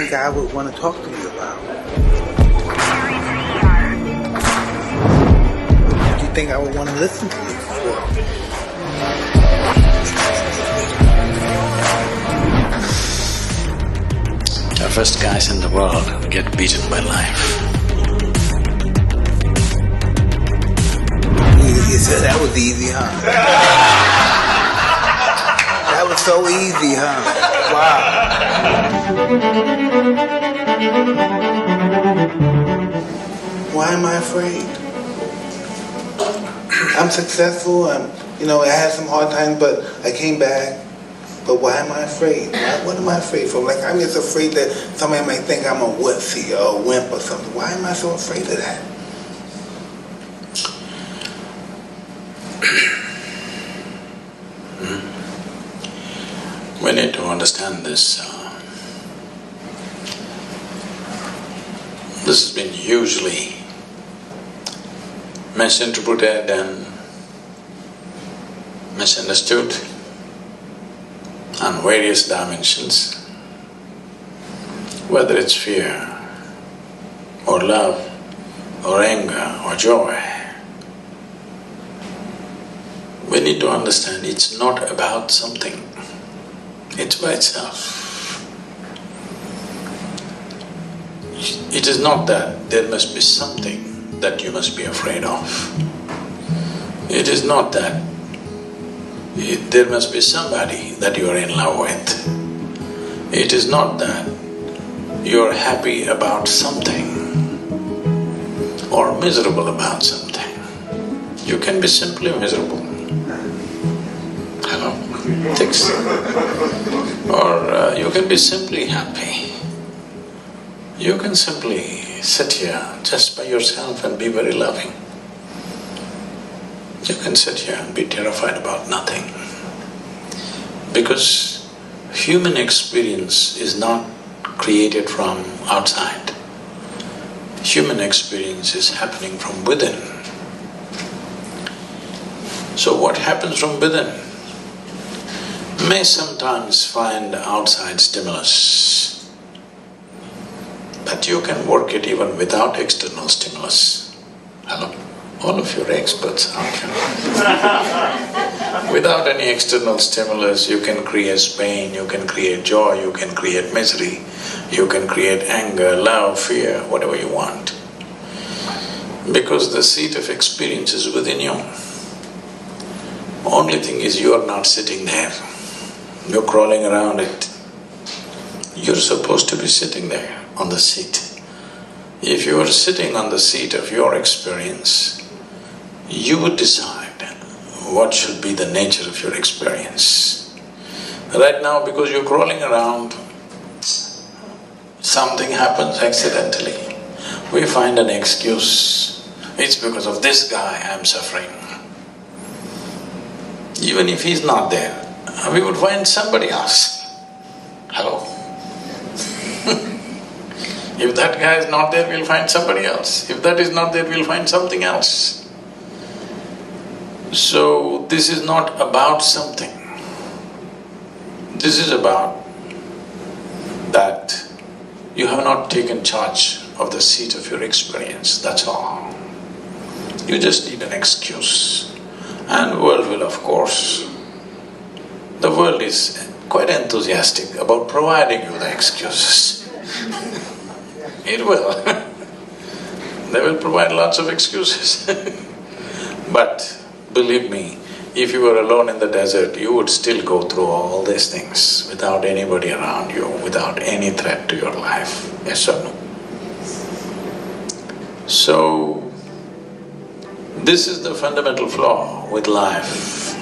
think I would want to talk to you about? What do you think I would want to listen to you for? The first guys in the world who get beaten by life. You said that was easy, huh? That was so easy, huh? Wow. Why am I afraid? I'm successful, I had some hard times, but I came back. But why am I afraid? What am I afraid for? Like, I'm just afraid that somebody might think I'm a wussy or a wimp or something. Why am I so afraid of that? We need to understand this. This has been hugely misinterpreted and misunderstood on various dimensions, whether it's fear or love or anger or joy. We need to understand it's not about something, it's by itself. It is not that there must be something that you must be afraid of. It is not that there must be somebody that you are in love with. It is not that you are happy about something or miserable about something. You can be simply miserable. Hello? Thanks. Or you can be simply happy. You can simply sit here just by yourself and be very loving. You can sit here and be terrified about nothing. Because human experience is not created from outside. Human experience is happening from within. So what happens from within may sometimes find outside stimulus, but you can work it even without external stimulus. Hello? All of you are experts, aren't you? Without any external stimulus, you can create pain, you can create joy, you can create misery, you can create anger, love, fear, whatever you want. Because the seat of experience is within you. Only thing is you are not sitting there. You're crawling around it. You're supposed to be sitting there on the seat. If you are sitting on the seat of your experience, you would decide what should be the nature of your experience. Right now, because you're crawling around, something happens accidentally. We find an excuse. It's because of this guy I'm suffering. Even if he's not there, we would find somebody else. Hello? If that guy is not there, we'll find somebody else. If that is not there, we'll find something else. So, this is not about something. This is about that you have not taken charge of the seat of your experience, that's all. You just need an excuse. And the world will, of course, the world is quite enthusiastic about providing you the excuses. It will. They will provide lots of excuses. But believe me, if you were alone in the desert, you would still go through all these things without anybody around you, without any threat to your life. Yes or no? So, this is the fundamental flaw with life.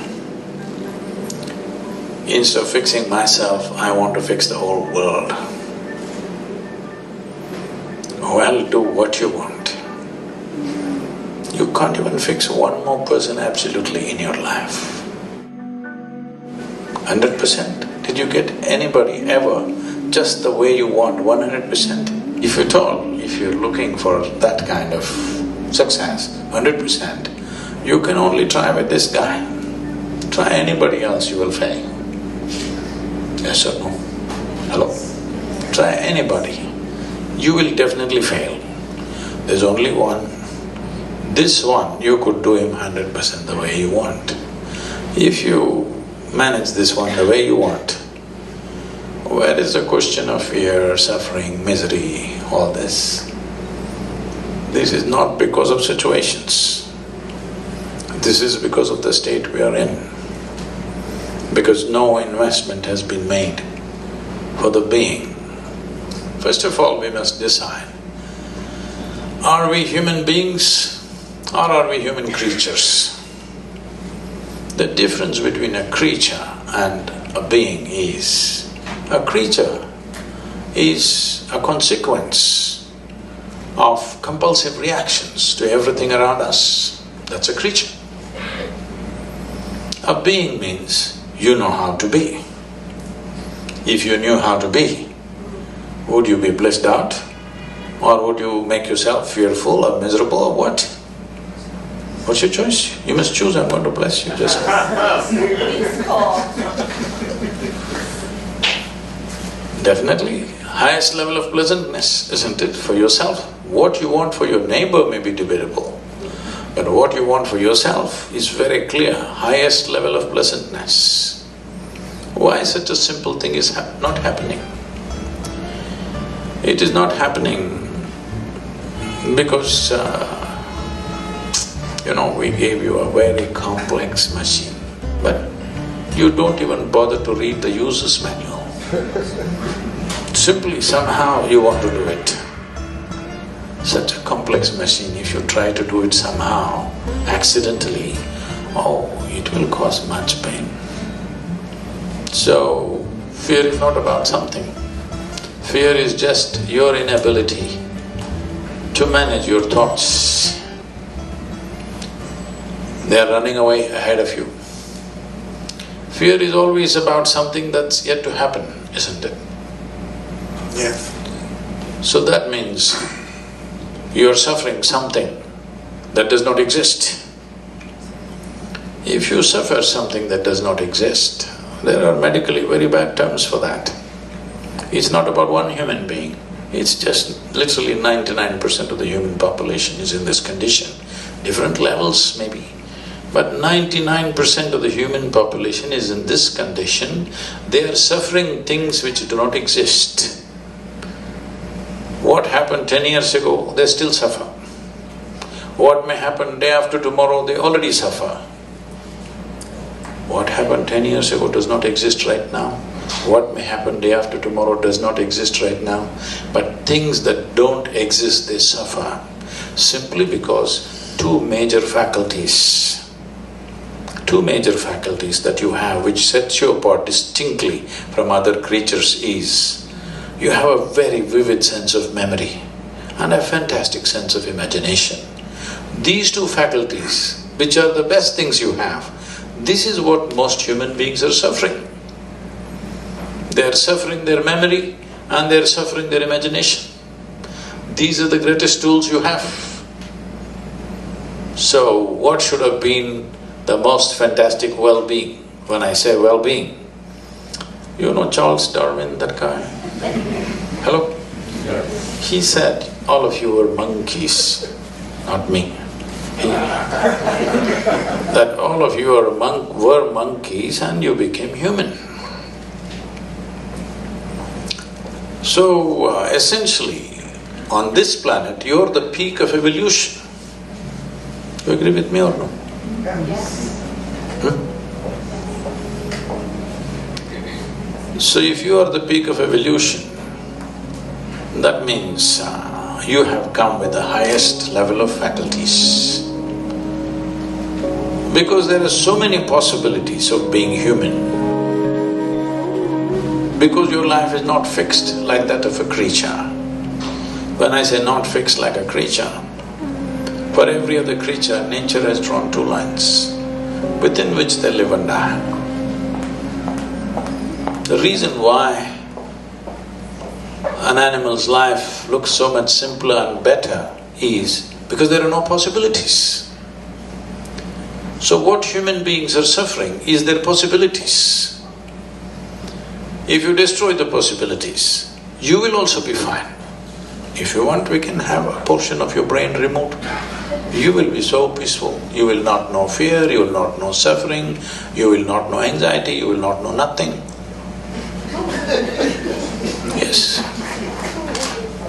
Instead of fixing myself, I want to fix the whole world. Well, do what you want. You can't even fix one more person absolutely in your life. 100%? Did you get anybody ever just the way you want, 100%? If at all, if you're looking for that kind of success, 100%, you can only try with this guy. Try anybody else, you will fail. Yes or no? Hello? try anybody, you will definitely fail. There's only one. This one, you could do him 100% the way you want. If you manage this one the way you want, where is the question of fear, suffering, misery, all this? This is not because of situations. This is because of the state we are in. Because no investment has been made for the being. First of all, we must decide, are we human beings or are we human creatures? The difference between a creature and a being is, a creature is a consequence of compulsive reactions to everything around us. That's a creature. A being means you know how to be. If you knew how to be, would you be blissed out? Or would you make yourself fearful or miserable or what? What's your choice? You must choose, I'm going to bless you, just… Definitely, highest level of pleasantness, isn't it, for yourself? What you want for your neighbor may be debatable, but what you want for yourself is very clear, highest level of pleasantness. Why such a simple thing is not happening? It is not happening because, we gave you a very complex machine, but you don't even bother to read the user's manual. Simply somehow you want to do it. Such a complex machine, if you try to do it somehow, accidentally, it will cause much pain. So, fear is not about something. Fear is just your inability to manage your thoughts. They are running away ahead of you. Fear is always about something that's yet to happen, isn't it? Yes. So that means you are suffering something that does not exist. If you suffer something that does not exist, there are medically very bad terms for that. It's not about one human being, it's just literally 99% of the human population is in this condition. Different levels maybe, but 99% of the human population is in this condition. They are suffering things which do not exist. What happened 10 years ago, they still suffer. What may happen day after tomorrow, they already suffer. What happened 10 years ago does not exist right now. What may happen day after tomorrow does not exist right now. But things that don't exist, they suffer. Simply because two major faculties that you have which sets you apart distinctly from other creatures is, you have a very vivid sense of memory and a fantastic sense of imagination. These two faculties, which are the best things you have, this is what most human beings are suffering. They are suffering their memory and they are suffering their imagination. These are the greatest tools you have. So what should have been the most fantastic well-being? When I say well-being, you know Charles Darwin, that guy? Hello? He said, all of you were monkeys, not me. That all of you were monkeys and you became human. So, essentially, on this planet, you're the peak of evolution. You agree with me or no? Yes. So if you are the peak of evolution, that means you have come with the highest level of faculties. Because there are so many possibilities of being human. Because your life is not fixed like that of a creature. When I say not fixed like a creature, for every other creature, nature has drawn two lines within which they live and die. The reason why an animal's life looks so much simpler and better is because there are no possibilities. So what human beings are suffering is their possibilities. If you destroy the possibilities, you will also be fine. If you want, we can have a portion of your brain removed. You will be so peaceful. You will not know fear, you will not know suffering, you will not know anxiety, you will not know nothing. Yes.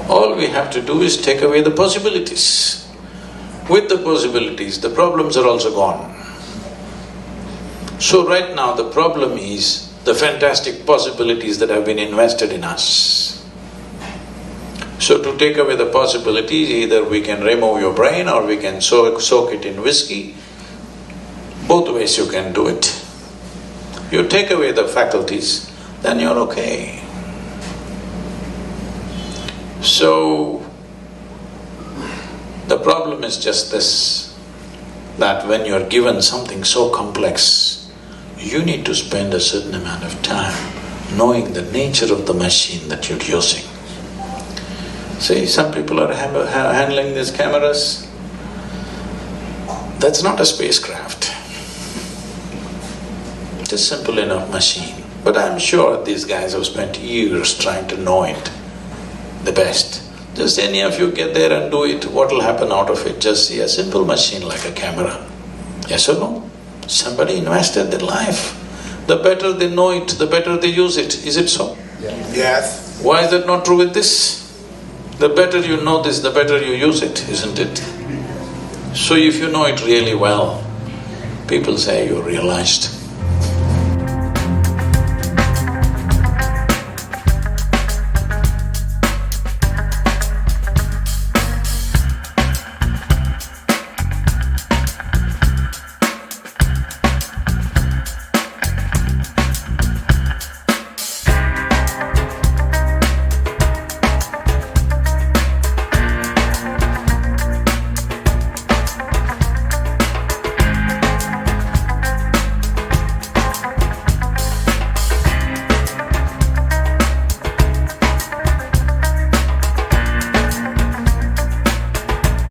All we have to do is take away the possibilities. With the possibilities, the problems are also gone. So right now the problem is the fantastic possibilities that have been invested in us. So to take away the possibilities, either we can remove your brain or we can soak it in whiskey. Both ways you can do it. You take away the faculties, then you're okay. So, the problem is just this, that when you're given something so complex, you need to spend a certain amount of time knowing the nature of the machine that you're using. See, some people are handling these cameras. That's not a spacecraft. It's a simple enough machine. But I'm sure these guys have spent years trying to know it the best. Just any of you get there and do it, what will happen out of it? Just see a simple machine like a camera. Yes or no? Somebody invested their life. The better they know it, the better they use it. Is it so? Yes. Why is that not true with this? The better you know this, the better you use it, isn't it? So if you know it really well, people say you're realized.